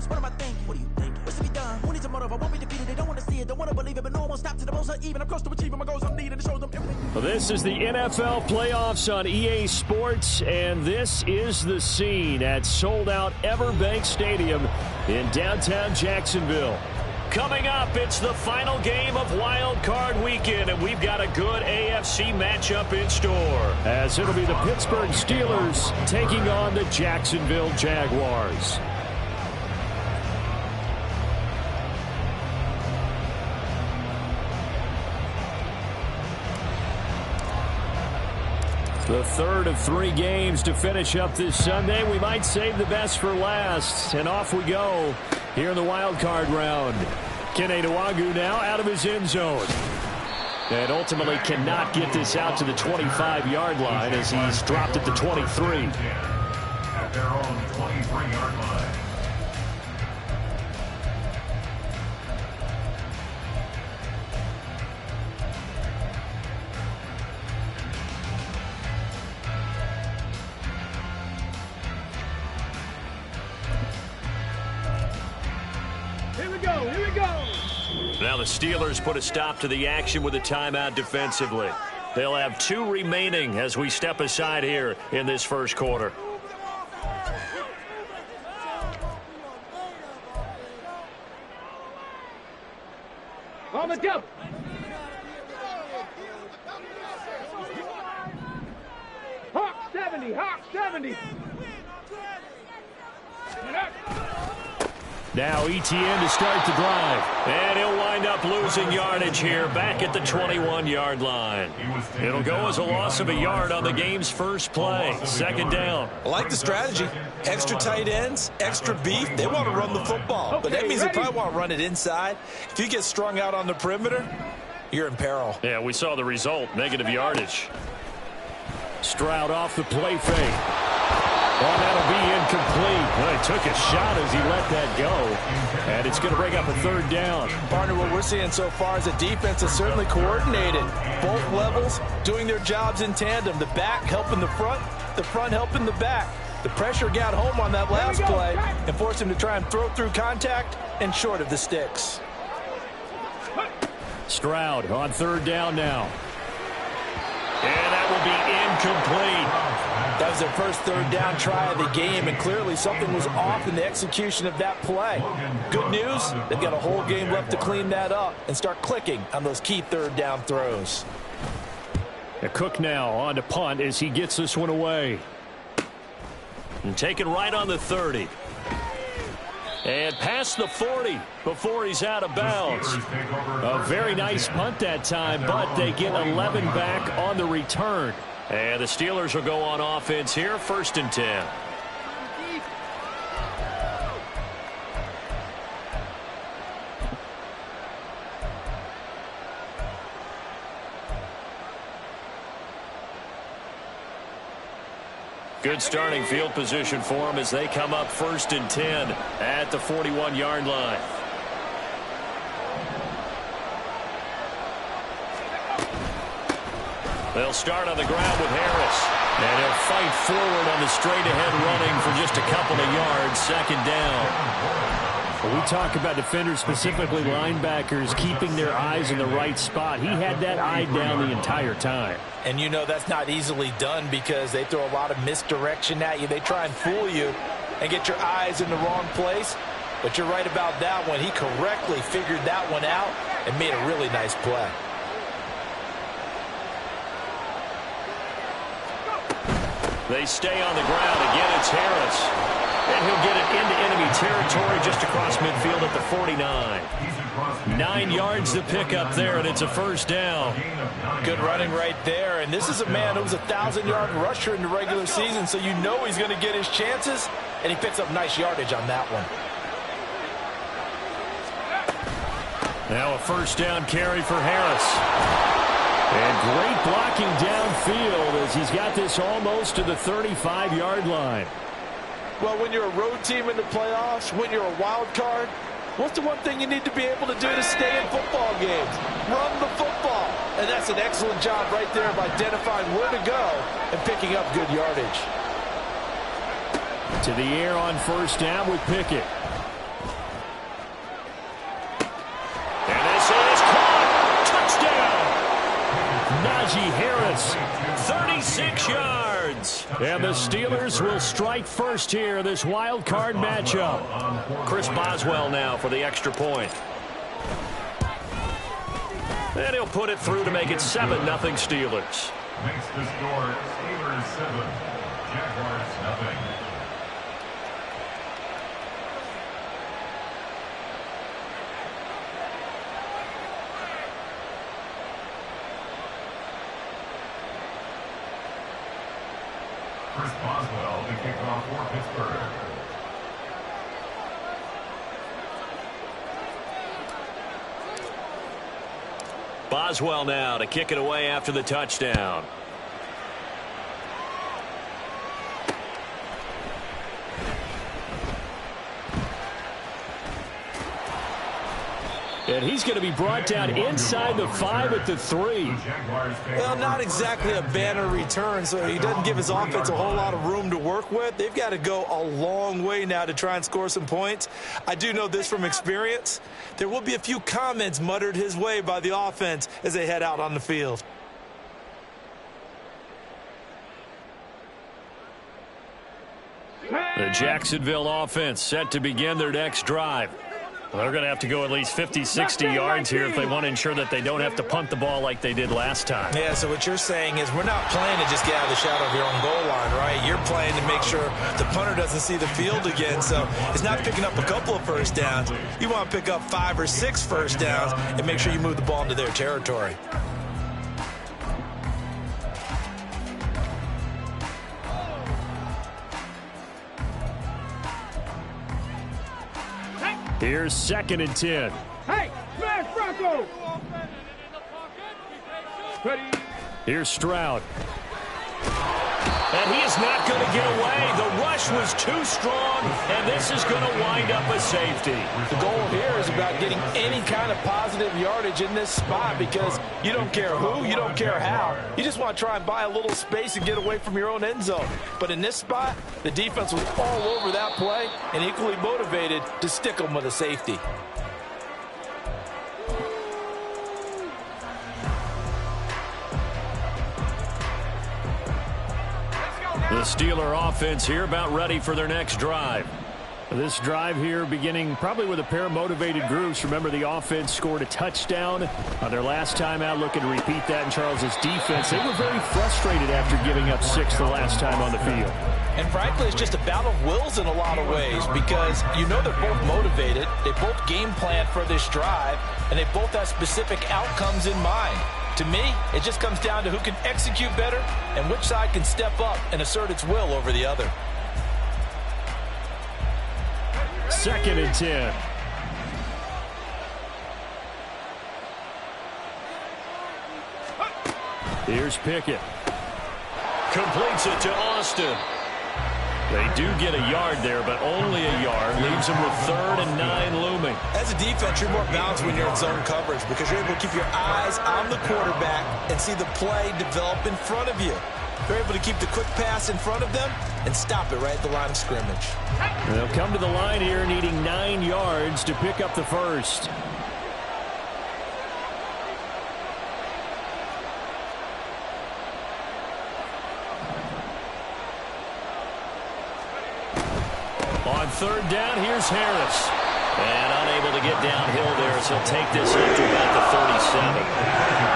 What am I thinking? What do you think? What's to be done? Who needs a motive? I won't be defeated. They don't want to see it, don't want to believe it, but no one will stop to the most even. I'm close to achieving my goals. I'm needing to show them everything. Well, this is the NFL playoffs on EA Sports, and this is the scene at sold-out Everbank Stadium in downtown Jacksonville. Coming up, it's the final game of Wild Card Weekend, and we've got a good AFC matchup in store, as it'll be the Pittsburgh Steelers taking on the Jacksonville Jaguars. The third of 3 games to finish up this Sunday. We might save the best for last, and off we go here in the wild card round. Kene Nwangwu now out of his end zone. And ultimately cannot get this out to the 25-yard line as he's dropped at the 23. At their own 23-yard line. Now the Steelers put a stop to the action with a timeout defensively. They'll have 2 remaining as we step aside here in this first quarter. On the double. Hawk 70, Hawk 70. Now ETN to start the drive. And he'll wind up losing yardage here back at the 21-yard line. It'll go as a loss of a yard on the game's first play. Second down. I like the strategy. Extra tight ends, extra beef. They want to run the football. But that means they probably want to run it inside. If you get strung out on the perimeter, you're in peril. Yeah, we saw the result. Negative yardage. Stroud off the play fake. Oh, that'll be incomplete. Well, he took a shot as he let that go. And it's going to bring up a third down. Partner, what we're seeing so far is the defense is certainly coordinated. Both levels doing their jobs in tandem. The back helping the front helping the back. The pressure got home on that last play and forced him to try and throw through contact and short of the sticks. Stroud on third down now. And that will be incomplete. That was their first third down try of the game, and clearly something was off in the execution of that play. Good news, they've got a whole game left to clean that up and start clicking on those key third down throws. Cook now on to punt as he gets this one away. And taken right on the 30. And past the 40 before he's out of bounds. A very nice punt that time, but they get 11 back on the return. And the Steelers will go on offense here, 1st and 10. Good starting field position for them as they come up 1st and 10 at the 41-yard line. They'll start on the ground with Harris. And he'll fight forward on the straight-ahead running for just a couple of yards. Second down. When we talk about defenders, specifically linebackers, keeping their eyes in the right spot. He had that eye down the entire time. And you know that's not easily done because they throw a lot of misdirection at you. They try and fool you and get your eyes in the wrong place. But you're right about that one. He correctly figured that one out and made a really nice play. They stay on the ground. Again, it's Harris. And he'll get it into enemy territory just across midfield at the 49. 9 yards to pick up there, and it's a first down. Good running right there. And this is a man who was a 1,000-yard rusher in the regular season, so you know he's going to get his chances, and he picks up nice yardage on that one. Now a first down carry for Harris. And great blocking downfield as he's got this almost to the 35-yard line. Well, when you're a road team in the playoffs, when you're a wild card, what's the one thing you need to be able to do to stay in football games? Run the football. And that's an excellent job right there of identifying where to go and picking up good yardage. To the air on first down with Pickett. And the Steelers will strike first here, this wild card matchup. Chris Boswell now for the extra point. And he'll put it through to make it 7-0 Steelers. Makes the score Steelers 7, Jaguars 0. Chris Boswell to kick off for Pittsburgh. Boswell now to kick it away after the touchdown. And he's going to be brought down inside the 5 at the 3. Well, not exactly a banner return, so he doesn't give his offense a whole lot of room to work with. They've got to go a long way now to try and score some points. I do know this from experience. There will be a few comments muttered his way by the offense as they head out on the field. The Jacksonville offense set to begin their next drive. They're going to have to go at least 50, 60 yards here if they want to ensure that they don't have to punt the ball like they did last time. Yeah, so what you're saying is we're not playing to just get out of the shadow of your own goal line, right? You're playing to make sure the punter doesn't see the field again. So it's not picking up a couple of first downs. You want to pick up 5 or 6 first downs and make sure you move the ball into their territory. Here's 2nd and 10. Hey, smash Bronco! Ready? Here's Stroud. And he is not going to get away. The rush was too strong, and this is going to wind up a safety. The goal here is about getting any kind of positive yardage in this spot because you don't care who, you don't care how. You just want to try and buy a little space and get away from your own end zone. But in this spot, the defense was all over that play and equally motivated to stick them with a safety. The Steeler offense here about ready for their next drive. This drive here beginning probably with a pair of motivated groups. Remember, the offense scored a touchdown on their last time out, looking to repeat that in Charles's defense. They were very frustrated after giving up 6 the last time on the field. And frankly, it's just a battle of wills in a lot of ways because you know they're both motivated. They both game plan for this drive, and they both have specific outcomes in mind. To me, it just comes down to who can execute better and which side can step up and assert its will over the other. 2nd and 10. Here's Pickett. Completes it to Austin. They do get a yard there, but only a yard. Leaves them with 3rd and 9 looming. As a defense, you're more balanced when you're in zone coverage because you're able to keep your eyes on the quarterback and see the play develop in front of you. You're able to keep the quick pass in front of them and stop it right at the line of scrimmage. They'll come to the line here needing 9 yards to pick up the first. On 3rd down, here's Harris. And unable to get downhill there, so he'll take this up to about the 37.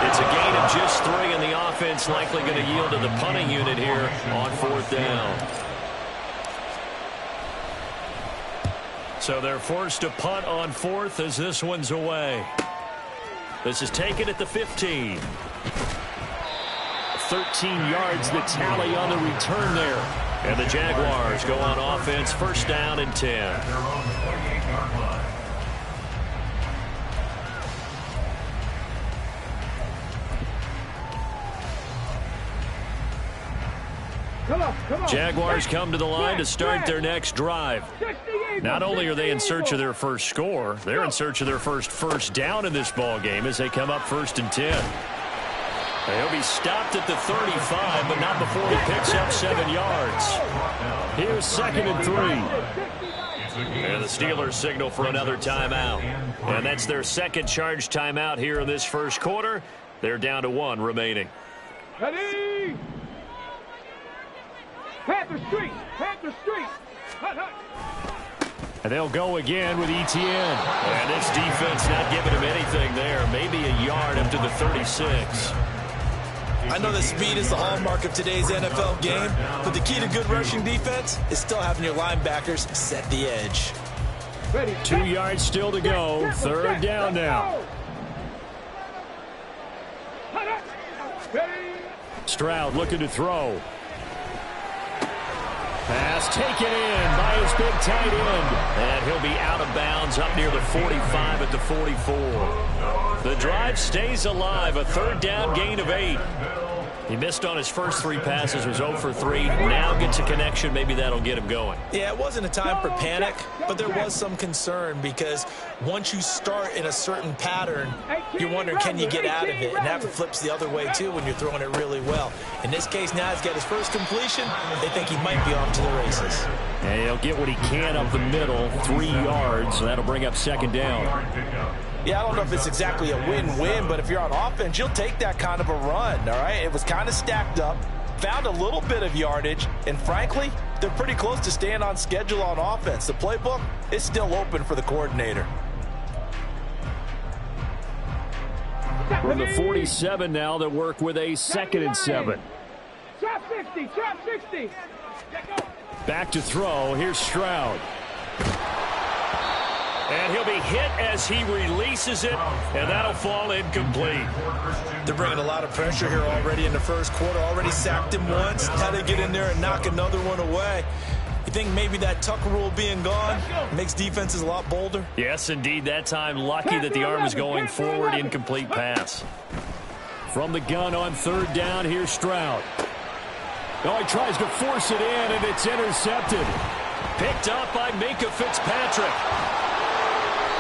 It's a gain of just 3, and the offense likely going to yield to the punting unit here on 4th down. So they're forced to punt on 4th as this one's away. This is taken at the 15. 13 yards the tally on the return there. And the Jaguars go on offense, 1st down and 10. At their own 28-yard line. Come on. Jaguars come to the line to start their next drive. Not only are they in search of their first score, they're in search of their first down in this ball game as they come up 1st and 10. He'll be stopped at the 35, but not before he picks up 7 yards. Here's 2nd and 3. And the Steelers signal for another timeout. And that's their second charge timeout here in this first quarter. They're down to 1 remaining. Ready? Panther Street. Panther Street. Hut, hut. And they'll go again with Etienne. And this defense not giving him anything there. Maybe a yard up to the 36. I know that speed is the hallmark of today's NFL game, but the key to good rushing defense is still having your linebackers set the edge. Ready. 2 yards still to go. Third down now. Hut, hut. Ready. Stroud looking to throw. Pass taken in by his big tight end. And he'll be out of bounds up near the 45 at the 44. The drive stays alive. A third down gain of 8. He missed on his first 3 passes, was 0 for 3. Now gets a connection. Maybe that'll get him going. Yeah, it wasn't a time for panic, but there was some concern because once you start in a certain pattern, you're wondering, can you get out of it? And that flips the other way, too, when you're throwing it really well. In this case, now he's got his first completion. They think he might be off to the races. And he'll get what he can up the middle, 3 yards. So that'll bring up second down. Yeah, I don't know if it's exactly a win-win, but if you're on offense, you'll take that kind of a run, all right? It was kind of stacked up, found a little bit of yardage, and frankly, they're pretty close to staying on schedule on offense. The playbook is still open for the coordinator. From the 47 now, they'll work with a 2nd and 7. Trap 60. Trap 60. Back to throw. Here's Stroud. And he'll be hit as he releases it, and that'll fall incomplete. They're bringing a lot of pressure here already in the first quarter. Already sacked him once. How to get in there and knock another one away. You think maybe that Tucker rule being gone makes defenses a lot bolder? Yes, indeed. That time, lucky that the arm is going forward. Incomplete pass. From the gun on third down, here's Stroud. Oh, he tries to force it in, and it's intercepted. Picked up by Minkah Fitzpatrick.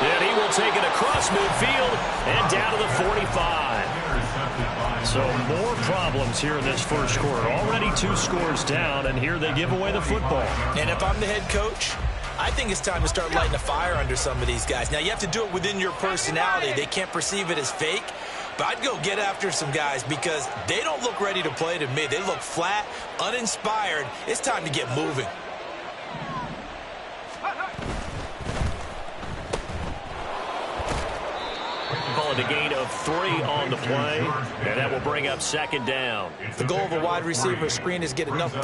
And he will take it across midfield and down to the 45. So more problems here in this first quarter. Already 2 scores down, and here they give away the football. And if I'm the head coach, I think it's time to start lighting a fire under some of these guys. Now, you have to do it within your personality. They can't perceive it as fake. But I'd go get after some guys because they don't look ready to play to me. They look flat, uninspired. It's time to get moving. Call it a gain of 3 on the play, and that will bring up second down. The goal of a wide receiver screen is get enough.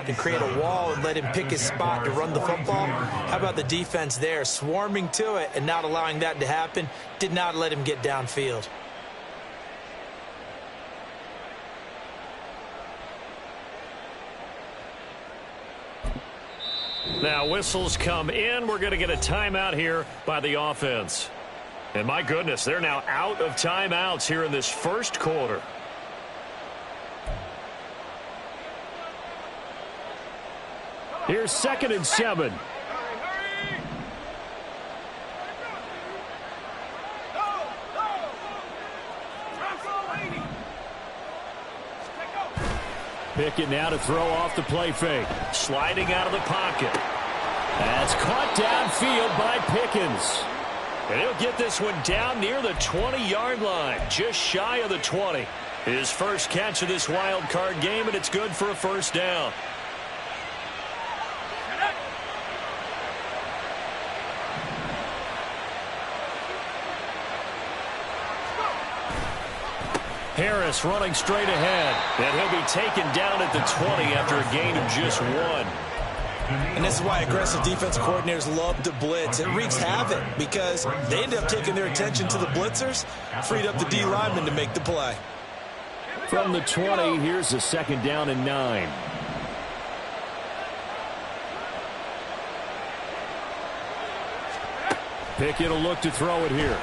To create a wall and let him pick his spot to run the football. How about the defense there, swarming to it and not allowing that to happen? Did not let him get downfield. Now whistles come in. We're going to get a timeout here by the offense. And my goodness, they're now out of timeouts here in this first quarter. Here's 2nd and 7. Pickett now to throw off the play fake. Sliding out of the pocket. That's caught downfield by Pickens. And he'll get this one down near the 20-yard line, just shy of the 20. His first catch of this wild card game, and it's good for a first down. Harris running straight ahead, and he'll be taken down at the 20 after a gain of just 1. And this is why aggressive defensive coordinators love to blitz. It wreaks havoc because they end up taking their attention to the blitzers, freed up the D lineman to make the play. From the 20, here's a 2nd down and 9. Pickett will look to throw it here.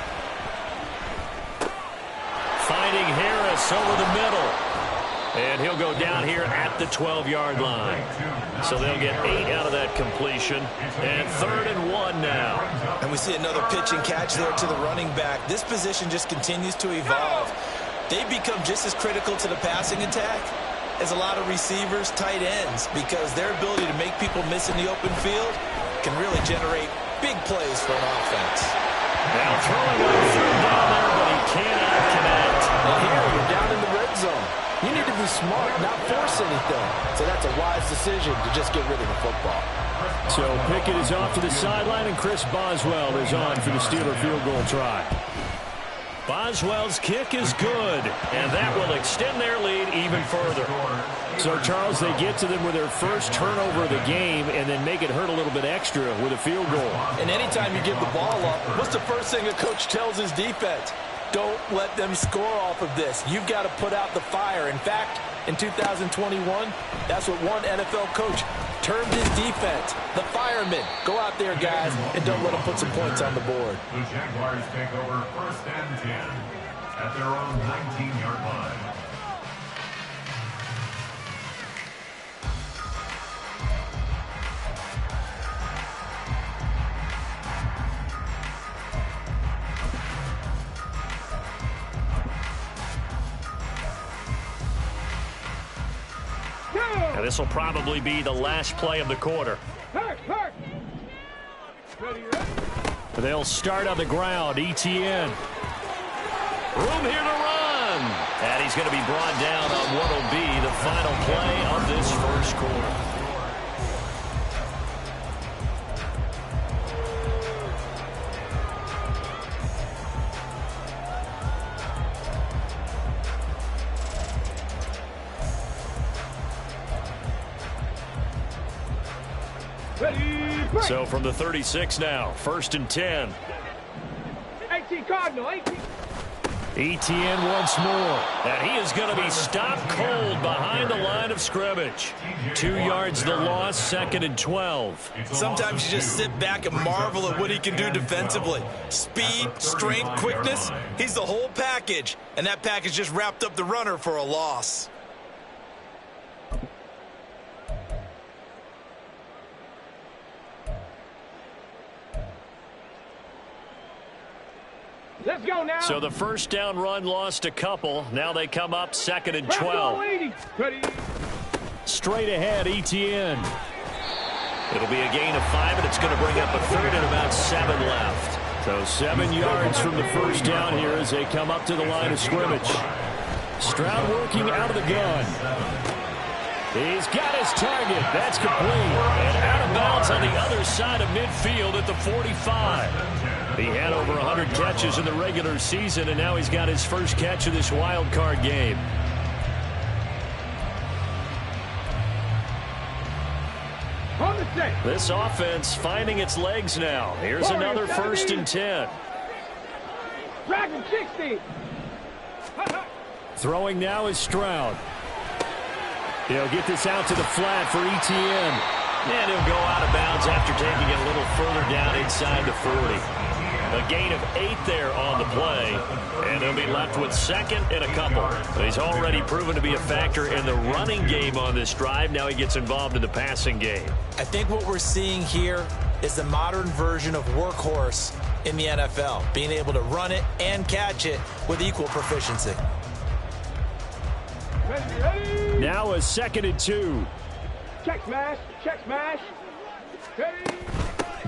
Finding Harris over the middle. And he'll go down here at the 12-yard line. So they'll get 8 out of that completion. And 3rd and 1 now. And we see another pitch and catch there to the running back. This position just continues to evolve. They've become just as critical to the passing attack as a lot of receivers, tight ends, because their ability to make people miss in the open field can really generate big plays for an offense. Now throwing on 3rd down there, but he cannot connect. And here, you're down in the red zone. You need to be smart, not force anything. So that's a wise decision to just get rid of the football. So Pickett is off to the sideline, and Chris Boswell is on for the Steeler field goal try. Boswell's kick is good, and that will extend their lead even further. So, Charles, they get to them with their first turnover of the game and then make it hurt a little bit extra with a field goal. And anytime you give the ball up, what's the first thing a coach tells his defense? Don't let them score off of this. You've got to put out the fire. In fact, in 2021, that's what one NFL coach termed his defense, the firemen. Go out there, guys, and don't let them put some points on the board. The Jaguars take over 1st and 10 at their own 19-yard line. Now, this will probably be the last play of the quarter. They'll start on the ground. ETN. Room here to run. And he's going to be brought down on what will be the final play of this first quarter. So from the 36 now, 1st and 10. 18 Cardinal, 18. ETN once more. And he is going to be stopped cold behind the line of scrimmage. 2 yards the loss, 2nd and 12. Sometimes you just sit back and marvel at what he can do defensively. Speed, strength, quickness, he's the whole package. And that package just wrapped up the runner for a loss. Let's go now. So the first down run lost a couple. Now they come up 2nd and 12. Straight ahead, ETN. It'll be a gain of 5, and it's going to bring up a 3rd and about 7 left. So 7 yards from the first down here as they come up to the line of scrimmage. Stroud working out of the gun. He's got his target. That's complete. And out of bounds on the other side of midfield at the 45. He had over 100 catches in the regular season, and now he's got his first catch of this wild card game. This offense finding its legs now. Here's another 1st and 10. Dragon 60. Throwing now is Stroud. He'll get this out to the flat for ETN. And he'll go out of bounds after taking it a little further down inside the 40. A gain of 8 there on the play, and they'll be left with 2nd and a couple. But he's already proven to be a factor in the running game on this drive. Now he gets involved in the passing game. I think what we're seeing here is the modern version of workhorse in the NFL, being able to run it and catch it with equal proficiency. Now a 2nd and 2. Check smash, check smash.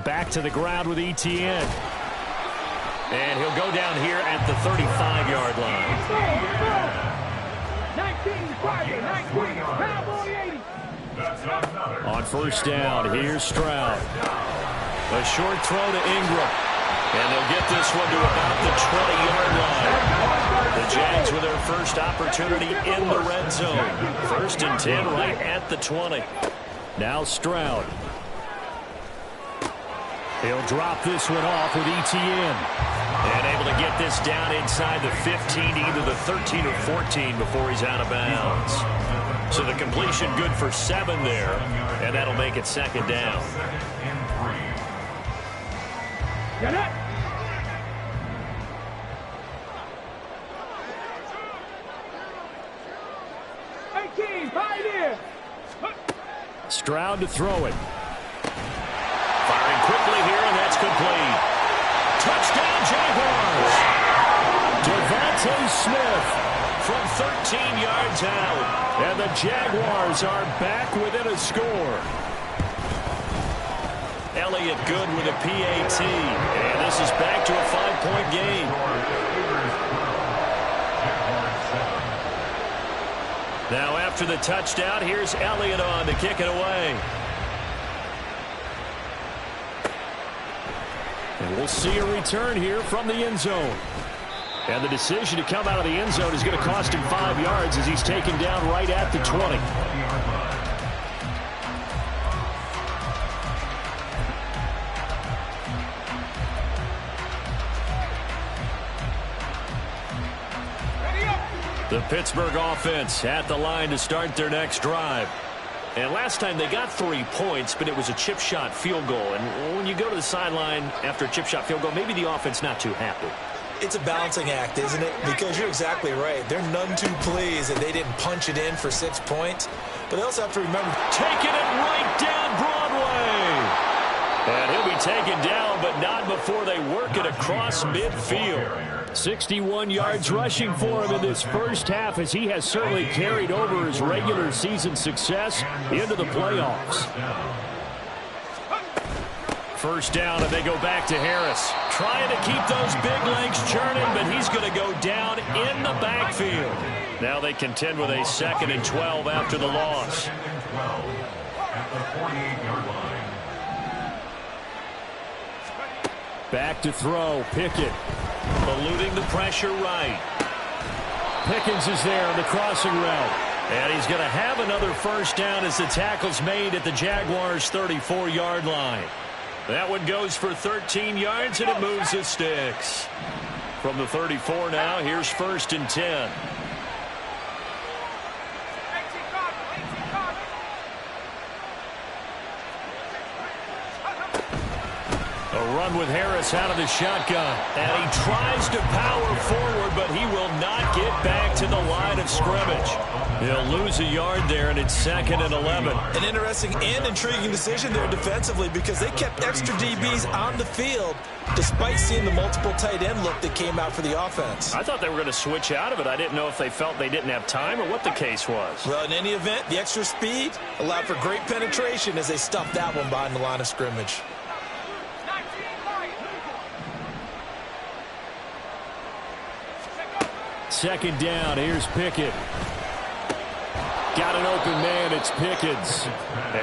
Back to the ground with ETN. And he'll go down here at the 35-yard line. 19, On first down, here's Stroud. A short throw to Ingram. And they'll get this one to about the 20-yard line. The Jags with their first opportunity in the red zone. 1st and 10 right at the 20. Now Stroud. He'll drop this one off with ETN. And able to get this down inside the 15, either the 13 or 14 before he's out of bounds. So the completion good for 7 there, and that'll make it 2nd down. Get it. Stroud to throw it. Firing quickly here, and that's complete. Touchdown, Jaguars! Devontae Smith from 13 yards out. And the Jaguars are back within a score. Elliott good with a PAT. And this is back to a 5-point game. Now after the touchdown, here's Elliott on to kick it away. And we'll see a return here from the end zone. And the decision to come out of the end zone is going to cost him 5 yards as he's taken down right at the 20. The Pittsburgh offense at the line to start their next drive. And last time they got 3 points, but it was a chip shot field goal. And when you go to the sideline after a chip shot field goal, maybe the offense not too happy. It's a balancing act, isn't it? Because you're exactly right. They're none too pleased that they didn't punch it in for 6 points. But they also have to remember, taking it right down Broadway. And he'll be taken down, but not before they work it across midfield. 61 yards rushing for him in this first half, as he has certainly carried over his regular season success into the playoffs. First down, and they go back to Harris. Trying to keep those big legs churning, but he's going to go down in the backfield. Now they contend with a 2nd and 12 after the loss. Back to throw, Pickett. Eluding the pressure right. Pickens is there on the crossing route. And he's going to have another first down as the tackle's made at the Jaguars' 34-yard line. That one goes for 13 yards, and it moves the sticks. From the 34 now, here's 1st and 10. A run with Harris out of the shotgun. And he tries to power forward, but he will not get back to the line of scrimmage. He'll lose a yard there, and it's 2nd and 11. An interesting and intriguing decision there defensively, because they kept extra DBs on the field despite seeing the multiple tight end look that came out for the offense. I thought they were going to switch out of it. I didn't know if they felt they didn't have time or what the case was. Well, in any event, the extra speed allowed for great penetration as they stuffed that one behind the line of scrimmage. Second down, here's Pickett. Got an open man, it's Pickens.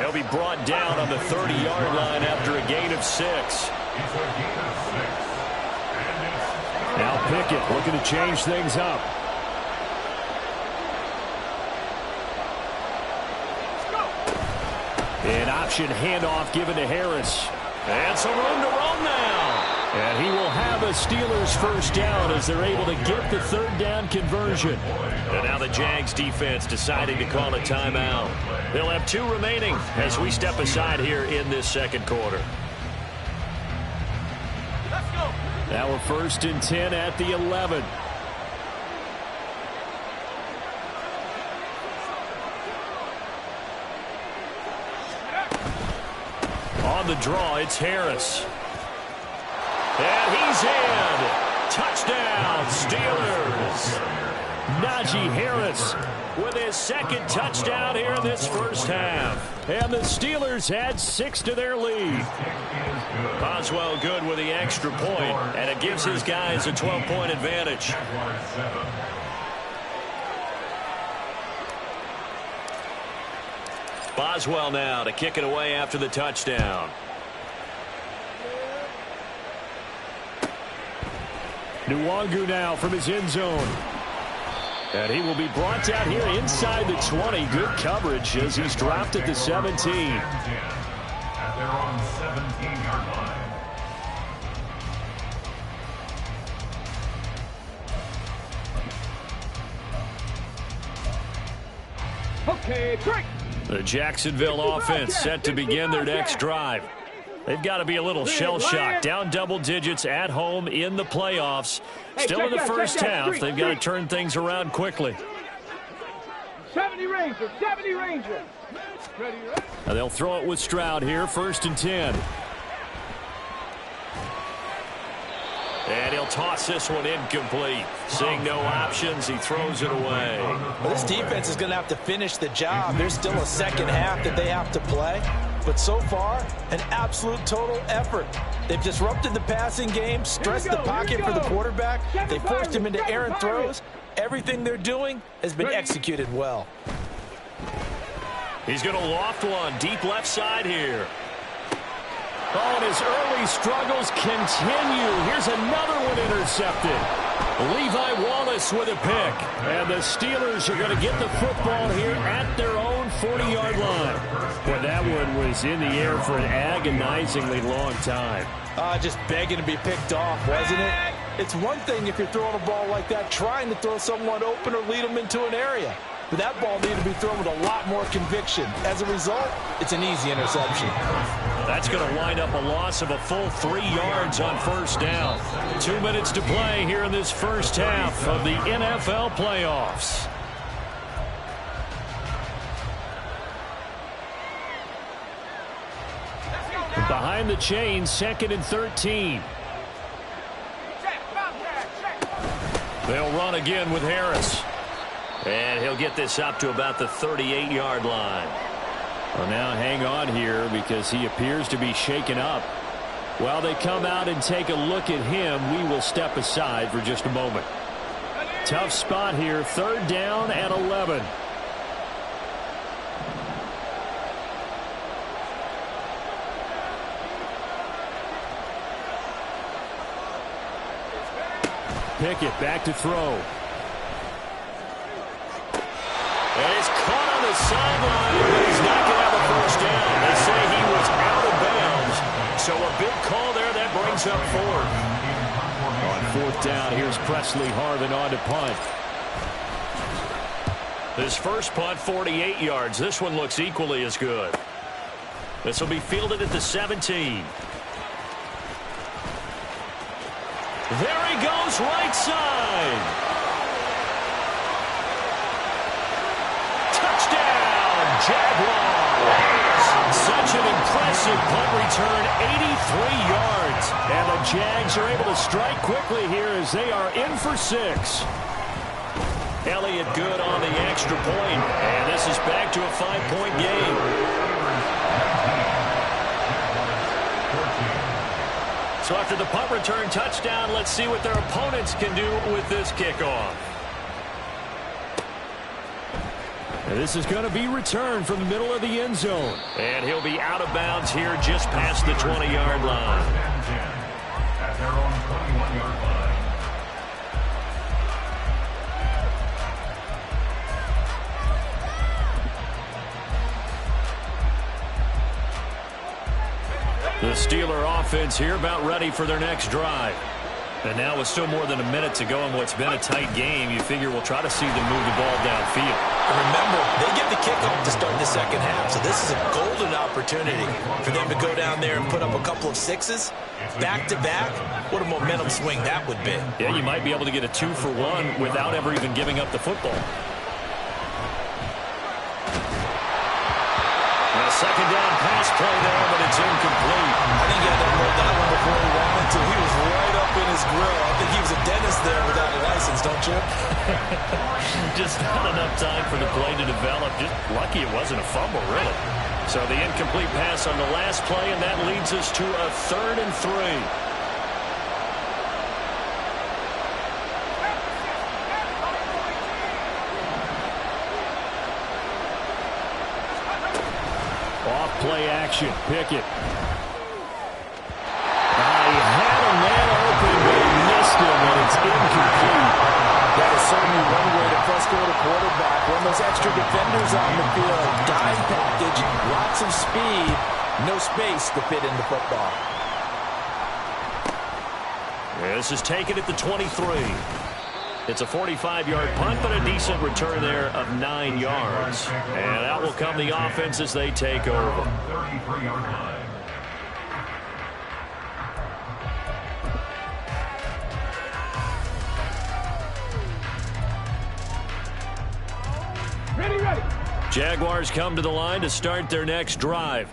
He'll be brought down on the 30-yard line after a gain of 6. Now Pickett looking to change things up. An option handoff given to Harris. And some room to roam now. And he will have a Steelers first down as they're able to get the 3rd down conversion. And now the Jags defense deciding to call a timeout. They'll have 2 remaining as we step aside here in this 2nd quarter. Now we're 1st and 10 at the 11. On the draw, it's Harris. And he's in. Touchdown, Steelers. Najee Harris with his 2nd touchdown here in this first half. And the Steelers add 6 to their lead. Boswell good with the extra point, and it gives his guys a 12-point advantage. Boswell now to kick it away after the touchdown. Nwangu now from his end zone. And he will be brought down here inside the 20. Good coverage as he's dropped at the 17. At their own 17-yard line. Okay, break. The Jacksonville offense set to begin their next drive. They've got to be a little shell-shocked. Down double digits at home in the playoffs. Still in the first half. They've got to turn things around quickly. 70 Ranger, 70 Ranger. Ready, ready. Now they'll throw it with Stroud here, 1st and 10. And he'll toss this one incomplete. Seeing no options, he throws it away. Well, this defense is going to have to finish the job. There's still a second half that they have to play. But so far, an absolute total effort. They've disrupted the passing game, stressed the pocket for the quarterback. They forced him into errant throws. Everything they're doing has been executed well. He's going to loft one deep left side here. Oh, and his early struggles continue. Here's another one intercepted. Levi Wallace with a pick. And the Steelers are going to get the football here at their own 40-yard line. Well, that one was in the air for an agonizingly long time. Just begging to be picked off, wasn't it? It's one thing if you're throwing a ball like that, trying to throw someone open or lead them into an area. But that ball needed to be thrown with a lot more conviction. As a result, it's an easy interception. That's going to wind up a loss of a full 3 yards on 1st down. 2 minutes to play here in this first half of the NFL playoffs. Behind the chain, 2nd and 13. They'll run again with Harris. And he'll get this up to about the 38-yard line. Well, now hang on here because he appears to be shaken up. While they come out and take a look at him, we will step aside for just a moment. Tough spot here, 3rd down and 11. Pickett back to throw. And it's caught on the sideline, but he's not going to have a 1st down. They say he was out of bounds. So a big call there that brings up 4th. On 4th down, here's Presley Harvin on to punt. His first punt, 48 yards. This one looks equally as good. This will be fielded at the 17. There he goes, right side. Touchdown, Jaguars. Such an impressive punt return, 83 yards. And the Jags are able to strike quickly here as they are in for 6. Elliott good on the extra point. And this is back to a 5-point game. So after the punt return touchdown, let's see what their opponents can do with this kickoff. And this is going to be returned from the middle of the end zone. And he'll be out of bounds here just past the 20-yard line. At their own 21-yard line. The Steeler offense here about ready for their next drive. And now with still more than a minute to go in what's been a tight game, you figure we'll try to see them move the ball downfield. And remember, they get the kickoff to start the second half, so this is a golden opportunity for them to go down there and put up a couple of 6s back-to-back. What a momentum swing that would be. Yeah, you might be able to get a 2-for-1 without ever even giving up the football. And a second down pass play there, but it's incomplete. I think he had to hold that one before he wanted to. He was right up in his grill. I think he was a dentist there without a license, don't you? Just not enough time for the play to develop. Just lucky it wasn't a fumble, really. So the incomplete pass on the last play, and that leads us to a 3rd and 3. Off-play action, Pickett. He had a man open, but he missed him, and it's incomplete. That is certainly one way to frustrate a quarterback. When those extra defenders on the field, dime package, lots of speed, no space to fit in the football. This is taken at the 23. It's a 45-yard punt, but a decent return there of 9 yards. And out will come the offense as they take over. 33-yard line. Ready, ready. Jaguars come to the line to start their next drive.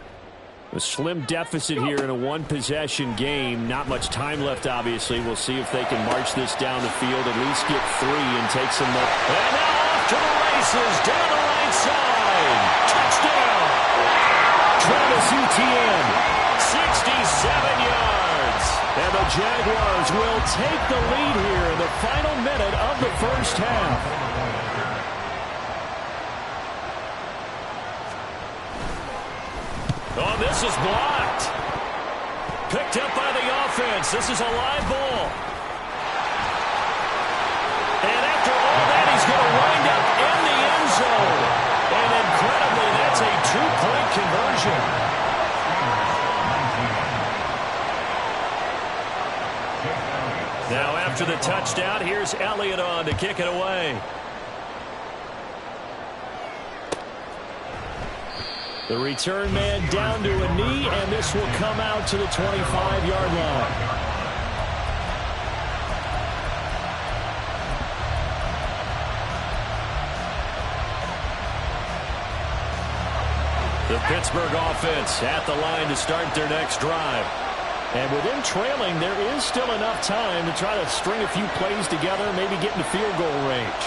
A slim deficit here in a one-possession game. Not much time left, obviously. We'll see if they can march this down the field, at least get 3 and take some more. And now off to the races, down the right side. Touchdown! Travis Etienne, 67 yards. And the Jaguars will take the lead here in the final minute of the first half. Oh, this is blocked. Picked up by the offense. This is a live ball. And after all that, he's going to wind up in the end zone. And incredibly, that's a 2-point conversion. Now after the touchdown, here's Elliott on to kick it away. The return man down to a knee, and this will come out to the 25-yard line. The Pittsburgh offense at the line to start their next drive. And with them trailing, there is still enough time to try to string a few plays together, maybe get into field goal range.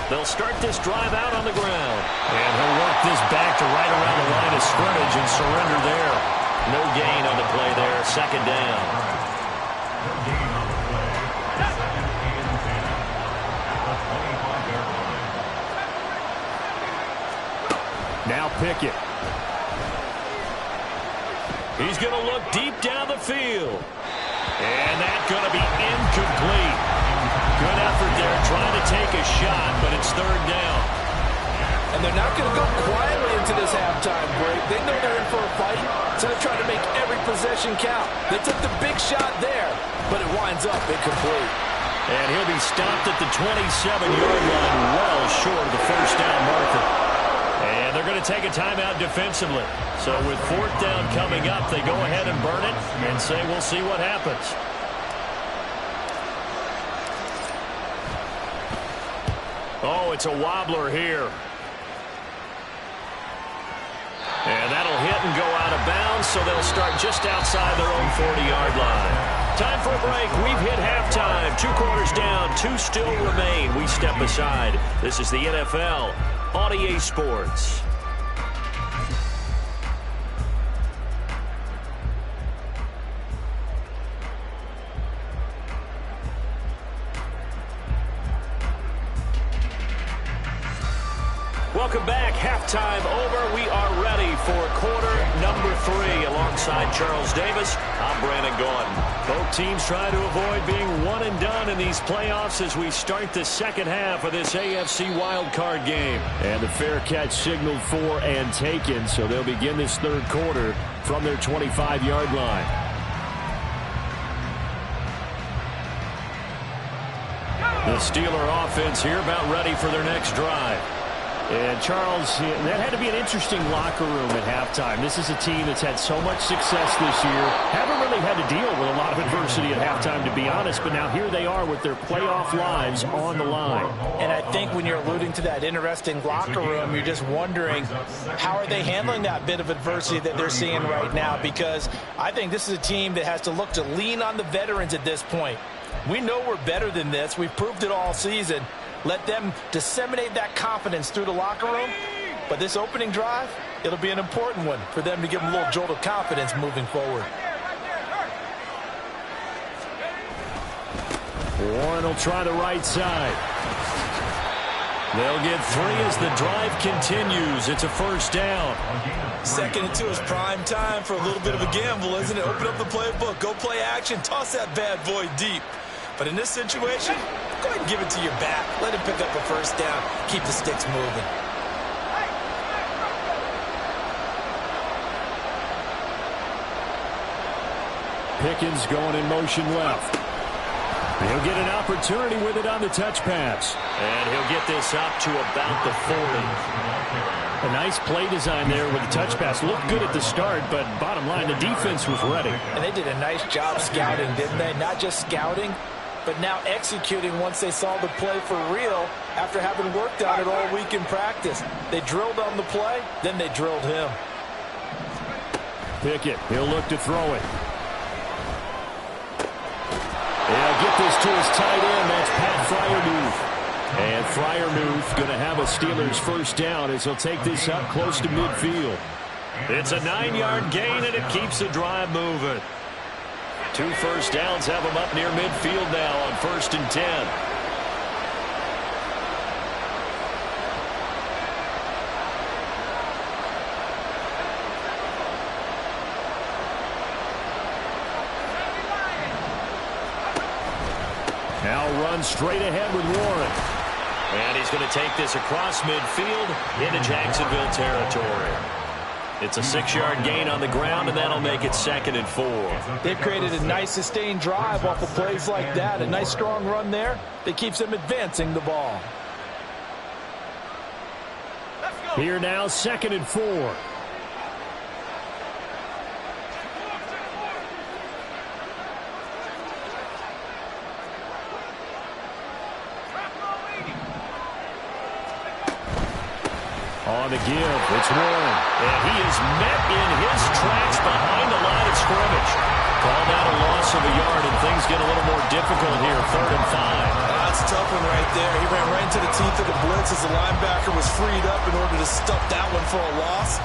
They'll start this drive out on the ground. And he'll work this back to right around the line of scrimmage and surrender there. No gain on the play there. Second down. Now Pickett. He's going to look deep down the field. And that's going to be incomplete. Good effort there, trying to take a shot, but it's third down. And they're not going to go quietly into this halftime break. They know they're in for a fight, so they're trying to make every possession count. They took the big shot there, but it winds up incomplete. And he'll be stopped at the 27-yard line, well short of the first down marker. And they're going to take a timeout defensively. So with fourth down coming up, they go ahead and burn it and say we'll see what happens. Oh, it's a wobbler here. And that'll hit and go out of bounds, so they'll start just outside their own 40-yard line. Time for a break. We've hit halftime. 2 quarters down, 2 still remain. We step aside. This is the NFL on EA Sports. Welcome back. Halftime over. We are ready for quarter number 3. Alongside Charles Davis, I'm Brandon Gaudin. Both teams try to avoid being one and done in these playoffs as we start the second half of this AFC wildcard game. And the fair catch signaled for and taken, so they'll begin this third quarter from their 25-yard line. The Steeler offense here about ready for their next drive. And, Charles, that had to be an interesting locker room at halftime. This is a team that's had so much success this year. Haven't really had to deal with a lot of adversity at halftime, to be honest. But now here they are with their playoff lives on the line. And I think when you're alluding to that interesting locker room, you're just wondering how are they handling that bit of adversity that they're seeing right now? Because I think this is a team that has to look to lean on the veterans at this point. We know we're better than this. We've proved it all season. Let them disseminate that confidence through the locker room. But this opening drive, it'll be an important one for them to give them a little jolt of confidence moving forward. Warren will try the right side. They'll get 3 as the drive continues. It's a first down. Second and 2 is prime time for a little bit of a gamble, isn't it? Open up the playbook, go play action, toss that bad boy deep. But in this situation, go ahead and give it to your back. Let him pick up a first down. Keep the sticks moving. Pickens going in motion left. He'll get an opportunity with it on the touch pass. And he'll get this up to about the 40. A nice play design there with the touch pass. Looked good at the start, but bottom line, the defense was ready. And they did a nice job scouting, didn't they? Not just scouting, but now executing once they saw the play for real after having worked on it all week in practice. They drilled on the play, then they drilled him. Pickett, he'll look to throw it. He'll get this to his tight end. That's Pat Freiermuth. And Freiermuth going to have a Steelers first down as he'll take this up close to midfield. It's a 9-yard gain, and it keeps the drive moving. 2 first downs have them up near midfield now on 1st and 10. Now run straight ahead with Warren. And he's going to take this across midfield into Jacksonville territory. It's a 6-yard gain on the ground, and that'll make it 2nd and 4. They've created a nice sustained drive off of plays like that. A nice strong run there that keeps them advancing the ball. Here now, 2nd and 4. On the give, it's Warren. And he is met in his tracks behind the line of scrimmage. Called out a loss of a yard, and things get a little more difficult here, 3rd and 5. That's a tough one right there. He ran right into the teeth of the blitz as the linebacker was freed up in order to stuff that one for a loss.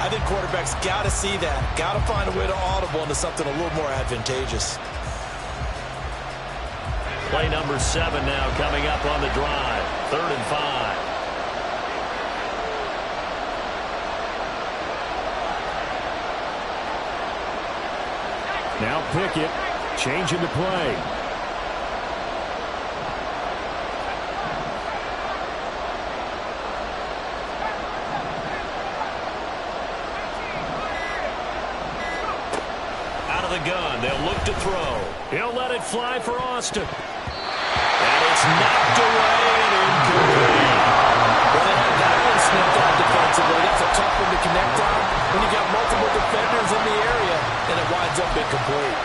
I think quarterbacks got to see that. Got to find a way to audible into something a little more advantageous. Play number 7 now coming up on the drive, 3rd and 5. Now Pickett, changing the play. Out of the gun, they'll look to throw. He'll let it fly for Austin. And it's knocked away and incomplete. Well, they had that one snipped out defensively. That's a tough one to connect on when you got multiple defenders in the area, and it winds up incomplete.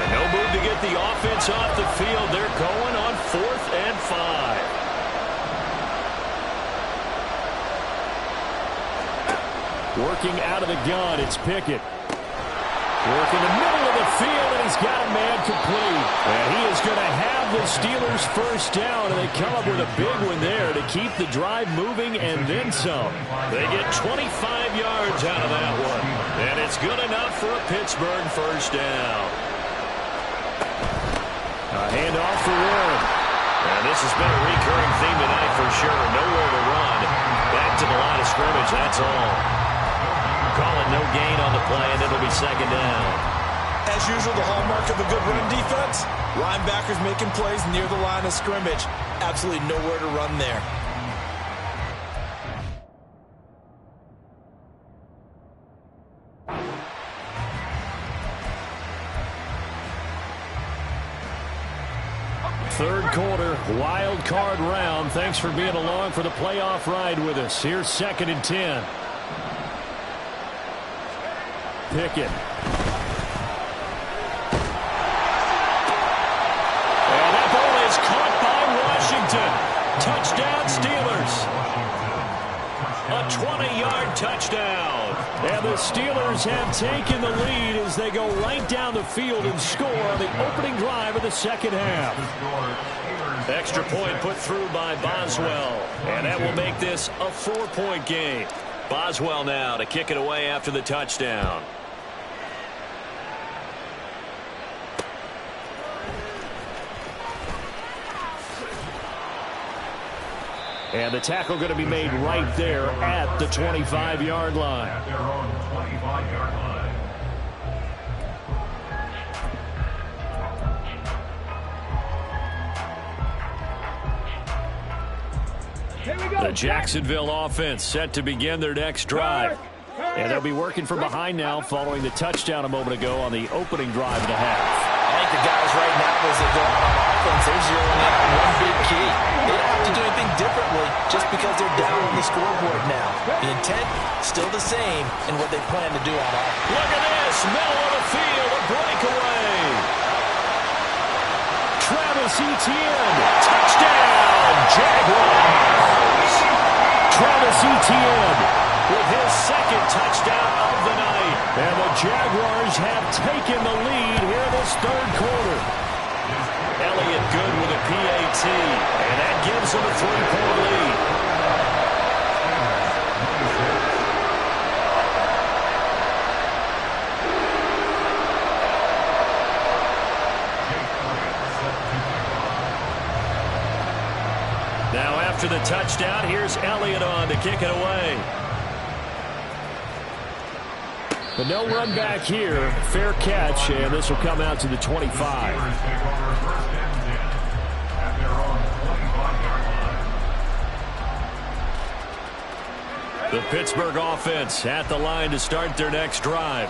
And no move to get the offense off the field. They're going on 4th and 5. Working out of the gun, it's Pickett. Working the middle of the field, and he's got a man complete. And he is going to have the Steelers first down, and they come up with a big one there to keep the drive moving and then some. They get 25 yards out of that one, and it's good enough for a Pittsburgh first down. A handoff for Warren. And this has been a recurring theme tonight for sure. Nowhere to run. Back to the line of scrimmage, that's all. Call it no gain on the play, and it'll be 2nd down. As usual, the hallmark of a good run defense, linebackers making plays near the line of scrimmage. Absolutely nowhere to run there. Third quarter, wild card round. Thanks for being along for the playoff ride with us. Here's 2nd and 10. Pickett. And that ball is caught by Washington. Touchdown, Steelers. A 20-yard touchdown. And the Steelers have taken the lead as they go right down the field and score on the opening drive of the 2nd half. Extra point put through by Boswell. And that will make this a 4-point game. Boswell now to kick it away after the touchdown. And the tackle going to be made right there at the 25-yard line. At their own 25-yard line. Here we go. The Jacksonville offense set to begin their next drive. And they'll be working from behind now following the touchdown a moment ago on the opening drive of the half. I think the guys right now, as they go out on offense, they're zeroing in on one big key. They don't have to do anything differently just because they're down on the scoreboard now. The intent, still the same in what they plan to do on offense. Look at this, middle of the field, a breakaway. Travis Etienne, touchdown, Jaguars. Travis Etienne with his second touchdown of the night. And the Jaguars have taken the lead here in this third quarter. Elliott good with a PAT, and that gives them a 3-point lead. Now after the touchdown, here's Elliott on to kick it away. But no run back here. Fair catch, and this will come out to the 25. The Pittsburgh offense at the line to start their next drive.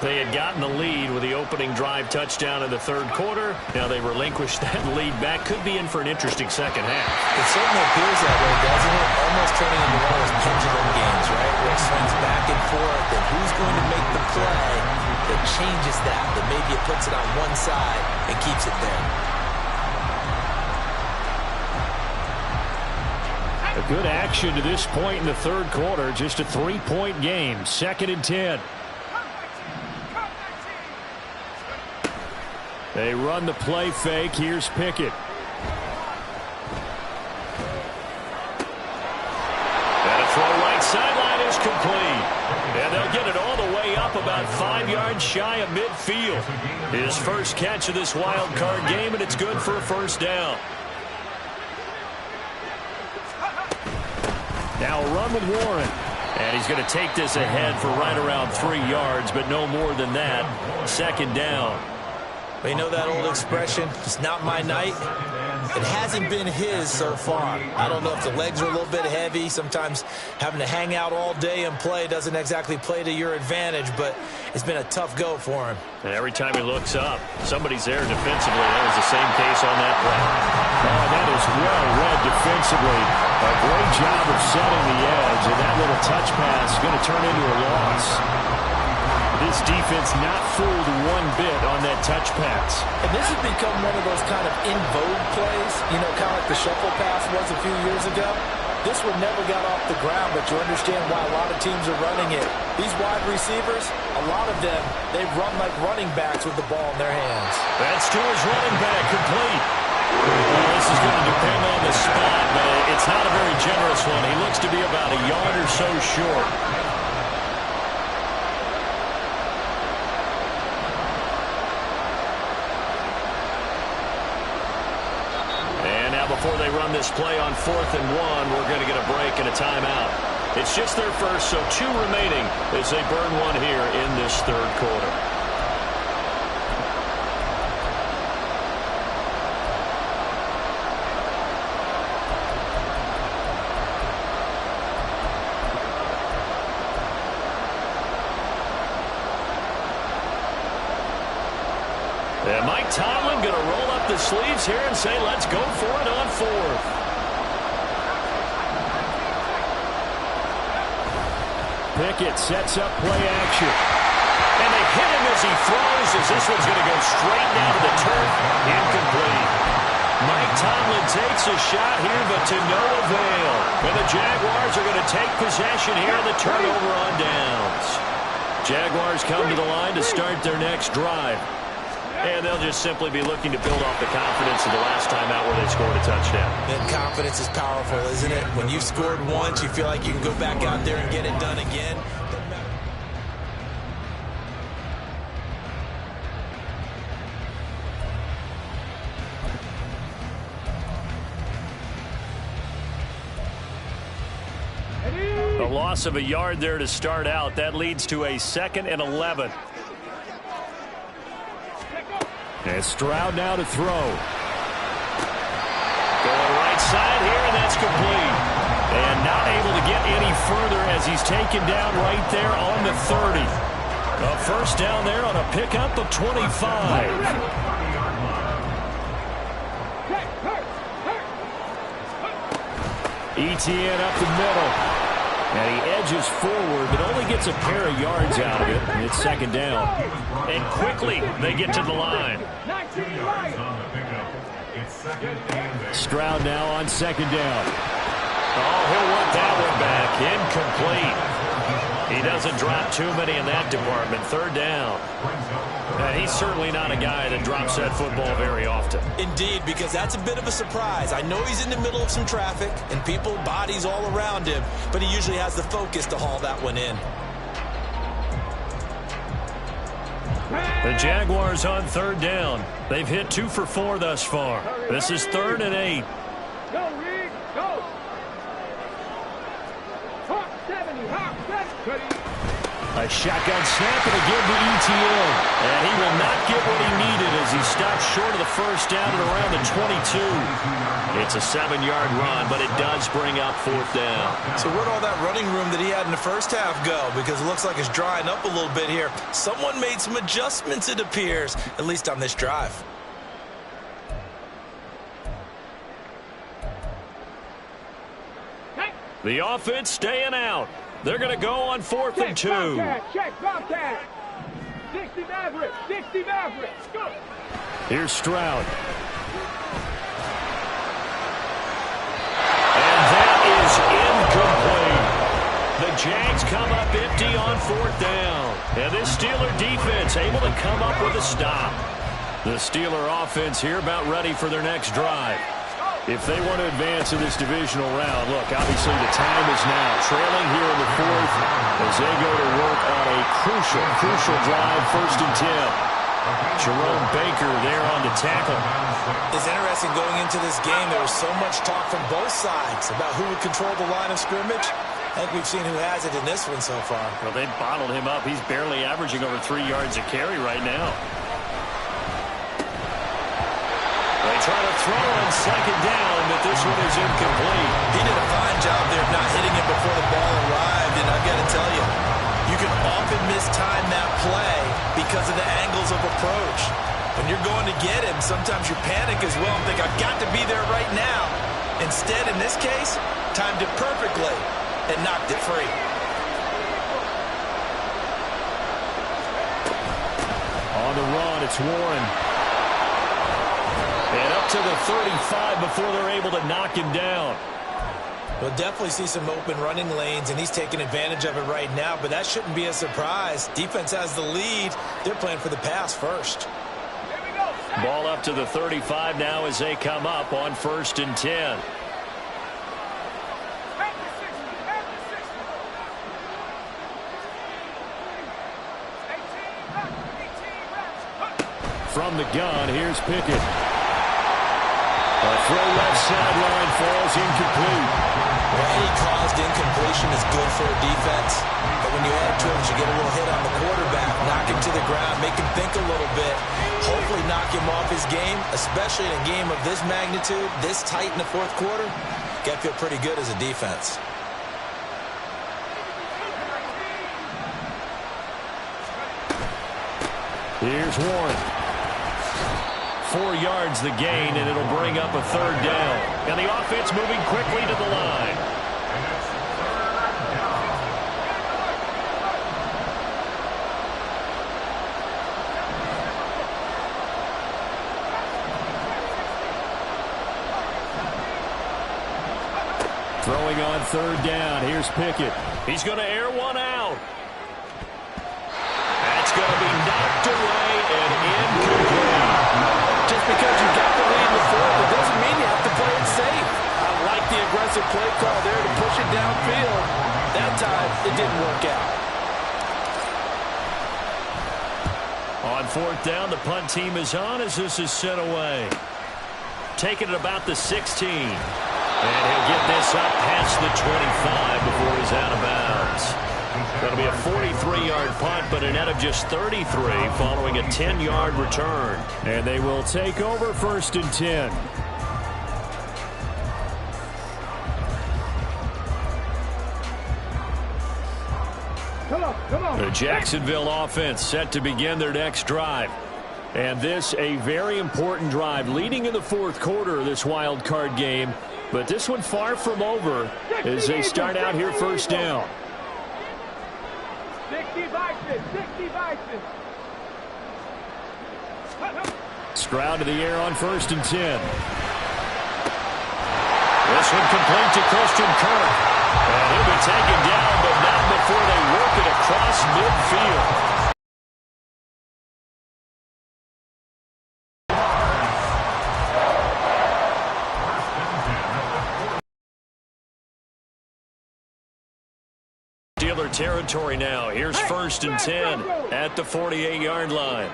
They had gotten the lead with the opening drive touchdown in the third quarter. Now they relinquished that lead back. Could be in for an interesting second half. It certainly appears that way, doesn't it? Almost turning into one of those pendulum games, right? Where it swings back and forth, and who's going to make the play that changes that maybe it puts it on one side and keeps it there. A good action to this point in the third quarter. Just a 3-point game. 2nd and 10. They run the play fake. Here's Pickett. And a throw right sideline is complete. And they'll get it all the way up about 5 yards shy of midfield. His first catch of this wild card game, and it's good for a first down. Now a run with Warren. And he's going to take this ahead for right around 3 yards, but no more than that. 2nd down. But you know that old expression, it's not my night? It hasn't been his so far. I don't know if the legs are a little bit heavy. Sometimes having to hang out all day and play doesn't exactly play to your advantage, but it's been a tough go for him. And every time he looks up, somebody's there defensively. That was the same case on that play. Oh, that is well read defensively. A great job of setting the edge, and that little touch pass is going to turn into a loss. This defense not fooled one bit on that touch pass. And this has become one of those kind of in vogue plays, you know, kind of like the shuffle pass was a few years ago. This one never got off the ground, but you understand why a lot of teams are running it. These wide receivers, a lot of them, they run like running backs with the ball in their hands. That's to his running back, complete. Well, this is going to depend on the spot, but it's not a very generous one. He looks to be about a yard or so short. Before they run this play on 4th and 1, we're going to get a break and a timeout. It's just their first, so 2 remaining as they burn one here in this third quarter. And Mike Tomlin going to roll up the sleeves here and say, let's go for it on 4th. Pickett sets up play action. And they hit him as he throws, as this one's going to go straight down to the turf. Incomplete. Mike Tomlin takes a shot here, but to no avail. And the Jaguars are going to take possession here in the turnover on downs. Jaguars come to the line to start their next drive. And they'll just simply be looking to build off the confidence of the last time out where they scored a touchdown. And confidence is powerful, isn't it? When you've scored once, you feel like you can go back out there and get it done again. A loss of a yard there to start out. That leads to a 2nd and 11. And Stroud now to throw. Going right side here, and that's complete. And not able to get any further as he's taken down right there on the 30. A first down there on a pickup of 25. Etienne up the middle. And he edges forward, but only gets a pair of yards out of it. And it's second down. And quickly they get to the line. Stroud now on second down. Oh, he'll want that one back. Incomplete. He doesn't drop too many in that department. Third down. He's certainly not a guy that drops that football very often. Indeed, because that's a bit of a surprise. I know he's in the middle of some traffic and people, bodies all around him, but he usually has the focus to haul that one in. The Jaguars on third down. They've hit 2 for 4 thus far. This is 3rd and 8. Go, Reed, go. Hawk 70, Hawk 70. A shotgun snap and again to Etienne. And he will not get what he needed as he stops short of the first down at around the 22. It's a 7-yard run, but it does bring up 4th down. So where'd all that running room that he had in the first half go? Because it looks like it's drying up a little bit here. Someone made some adjustments, it appears, at least on this drive. The offense staying out. They're going to go on 4th and 2. Check, Bobcat. 60 Mavericks, 60 Mavericks. Go. Here's Stroud. And that is incomplete. The Jags come up empty on 4th down. And this Steeler defense able to come up with a stop. The Steeler offense here about ready for their next drive. If they want to advance in this divisional round, look, obviously the time is now. Trailing here in the 4th as they go to work on a crucial drive, 1st and 10. Jerome Baker there on the tackle. It's interesting going into this game. There was so much talk from both sides about who would control the line of scrimmage. I think we've seen who has it in this one so far. Well, they bottled him up. He's barely averaging over 3 yards a carry right now. They try to throw on second down, but this one is incomplete. He did a fine job there of not hitting it before the ball arrived, and I've got to tell you, you can often mistime that play because of the angles of approach. When you're going to get him, sometimes you panic as well and think, I've got to be there right now. Instead, in this case, timed it perfectly and knocked it free. On the run, it's Warren. And up to the 35 before they're able to knock him down. We'll definitely see some open running lanes, and he's taking advantage of it right now, but that shouldn't be a surprise. Defense has the lead. They're playing for the pass first. Ball up to the 35 now as they come up on 1st and 10. From the gun, here's Pickett. A throw left sideline falls incomplete. Well, any caused incompletion is good for a defense. But when you add to it, you get a little hit on the quarterback, knock him to the ground, make him think a little bit, hopefully knock him off his game, especially in a game of this magnitude, this tight in the 4th quarter. Got to feel pretty good as a defense. Here's Warren. 4 yards the gain, and it'll bring up a 3rd down. And the offense moving quickly to the line. Throwing on 3rd down. Here's Pickett. He's going to air one out. That's going to be knocked away and incomplete. Just because you got the lead in the 4th, it doesn't mean you have to play it safe. I like the aggressive play call there to push it downfield. That time, it didn't work out. On 4th down, the punt team is on as this is sent away. Taking it about the 16. And he'll get this up past the 25 before he's out of bounds. That'll be a 43-yard punt, but a net of just 33 following a 10-yard return. And they will take over 1st and 10. Come on. The Jacksonville offense set to begin their next drive. And this a very important drive leading in the 4th quarter of this wild card game. But this one far from over as they start out here first down. 60 Bison, 60 Bison. Stroud to the air on 1st and 10. This one complete to Christian Kirk. And he'll be taken down, but not before they work it across midfield. Steeler territory now. Here's 1st and 10 at the 48-yard line.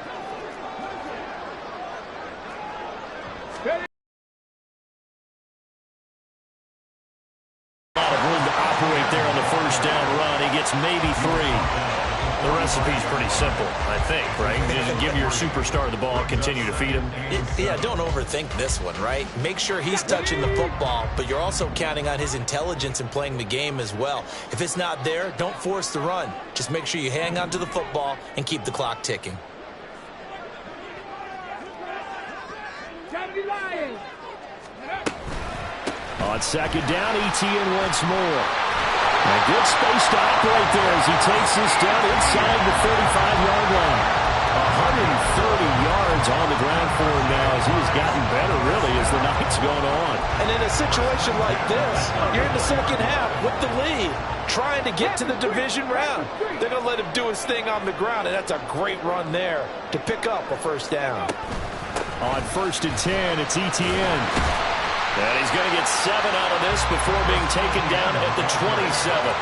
A lot of room to operate there on the first down run. He gets maybe 3. The recipe's pretty simple, I think, right? Just give your superstar the ball, continue to feed him. Yeah, don't overthink this one, right? Make sure he's touching the football, but you're also counting on his intelligence in playing the game as well. If it's not there, don't force the run. Just make sure you hang on to the football and keep the clock ticking. On 2nd down, ETN once more. A good space to operate there as he takes this down inside the 35-yard line. 130 yards on the ground for him now as he has gotten better, really, as the night's gone on. And in a situation like this, you're in the second half with the lead, trying to get to the division round. They're going to let him do his thing on the ground, and that's a great run there to pick up a first down. On 1st and 10, it's ETN. And he's going to get 7 out of this before being taken down at the 27.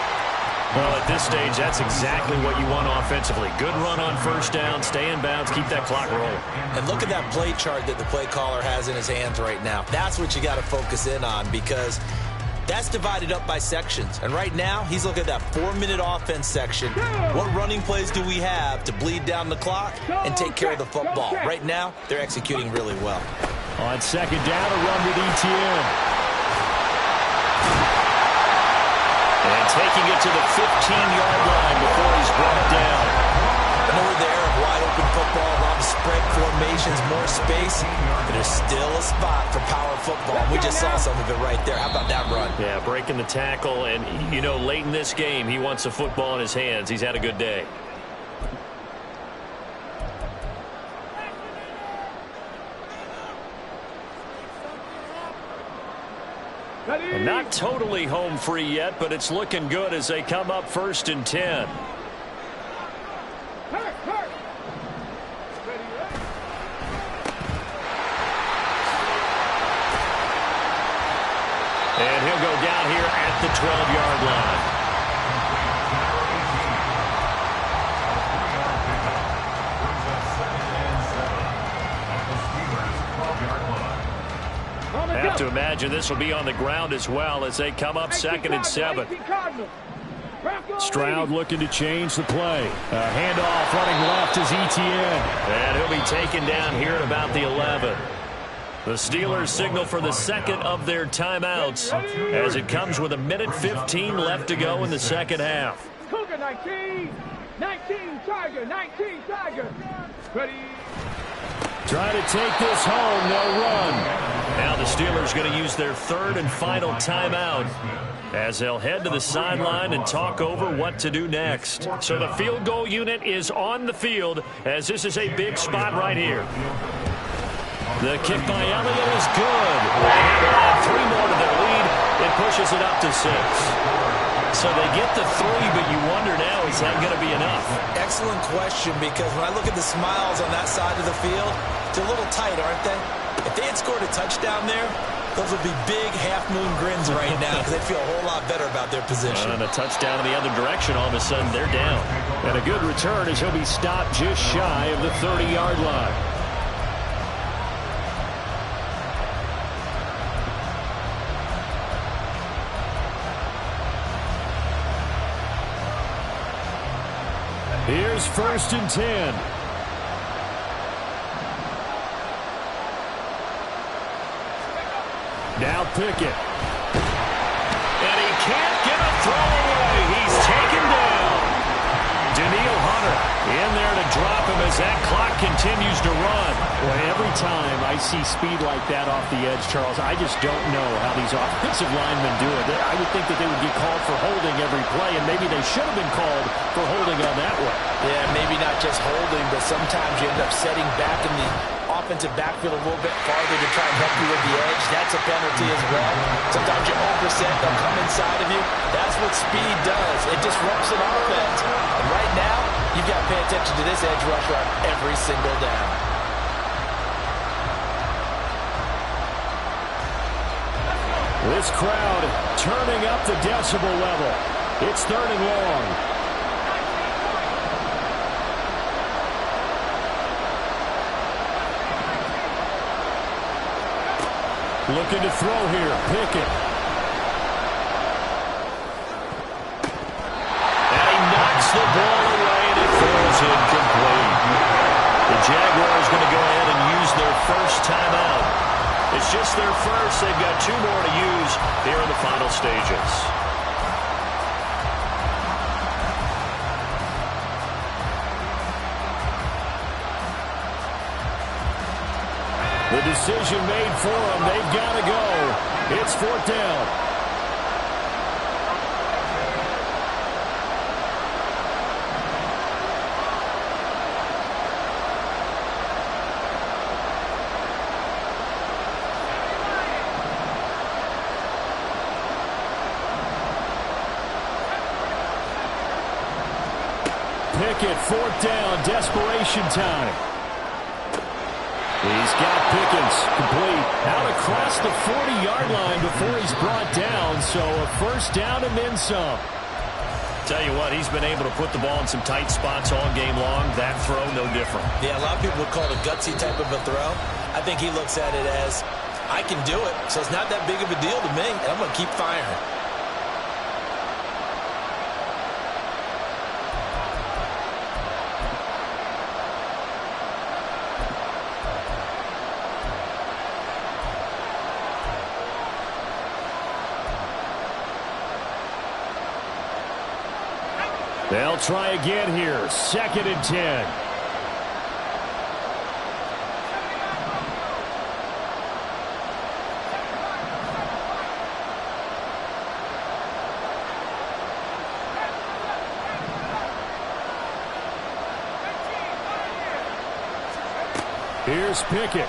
Well, at this stage, that's exactly what you want offensively. Good run on first down, stay in bounds, keep that clock rolling. And look at that play chart that the play caller has in his hands right now. That's what you got to focus in on because that's divided up by sections. And right now, he's looking at that 4-minute offense section. What running plays do we have to bleed down the clock and take care of the football? Right now, they're executing really well. On 2nd down, a run with ETN. And taking it to the 15-yard line before he's brought down. More there of wide-open football, a lot of spread formations, more space. But there's still a spot for power football. We just saw some of it right there. How about that run? Yeah, breaking the tackle. And, you know, late in this game, he wants the football in his hands. He's had a good day. And not totally home free yet, but it's looking good as they come up 1st and 10. And he'll go down here at the 12-yard line. I have to imagine this will be on the ground as well as they come up 2nd and 7. Stroud looking to change the play. A handoff running left is ETN. And he'll be taken down here at about the 11. The Steelers signal for the second of their timeouts as it comes with 1:15 left to go in the second half. Cougar 19, 19 Tiger, 19 Tiger. Ready. Try to take this home, no run. Now the Steelers going to use their 3rd and final timeout as they'll head to the sideline and talk over what to do next. So the field goal unit is on the field as this is a big spot right here. The kick by Elliott is good. They add 3 more to their lead. It pushes it up to 6. So they get the 3, but you wonder now, is that going to be enough? Excellent question, because when I look at the smiles on that side of the field, it's a little tight, aren't they? If they had scored a touchdown there, those would be big half-moon grins right now because they'd feel a whole lot better about their position. And a touchdown in the other direction, all of a sudden they're down. And a good return as he'll be stopped just shy of the 30-yard line. Here's 1st and 10. Now Pickett. And he can't get a throw away. He's taken down. Danielle Hunter in there to drop him as that clock continues to run. Boy, every time I see speed like that off the edge, Charles. I just don't know how these offensive linemen do it. I would think that they would get called for holding every play, and maybe they should have been called for holding on that one. Yeah, maybe not just holding, but sometimes you end up setting back in the offensive backfield a little bit farther to try and help you with the edge. That's a penalty as well. Sometimes you overset, they'll come inside of you. That's what speed does. It disrupts an offense. And right now, you've got to pay attention to this edge rusher on every single down. This crowd turning up the decibel level. It's 3rd and long. Looking to throw here. Pickett. And he knocks the ball away, and it falls incomplete. The Jaguars going to go ahead and use their first timeout. It's just their first. They've got 2 more to use here in the final stages. The decision made for them. They've got to go. It's 4th down. Pickett, 4th down, desperation time. He's got Pickens complete out across the 40-yard line before he's brought down, so a 1st down and then some. Tell you what, he's been able to put the ball in some tight spots all game long. That throw, no different. Yeah, a lot of people would call it a gutsy type of a throw. I think he looks at it as, I can do it, so it's not that big of a deal to me, and I'm going to keep firing. They'll try again here. 2nd and 10. Here's Pickett.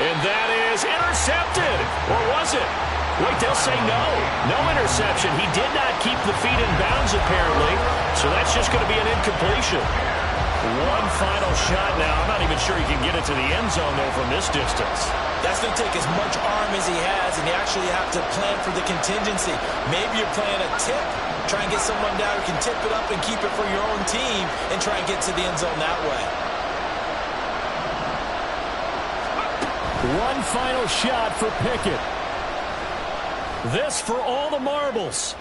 And that is intercepted. Or was it? Wait, they'll say no. No interception. He did not keep the feet in bounds, apparently. So that's just going to be an incompletion. One final shot now. I'm not even sure he can get it to the end zone, though, from this distance. That's going to take as much arm as he has, and you actually have to plan for the contingency. Maybe you're playing a tip. Try and get someone down who can tip it up and keep it for your own team and try and get to the end zone that way. One final shot for Pickett. This for all the marbles.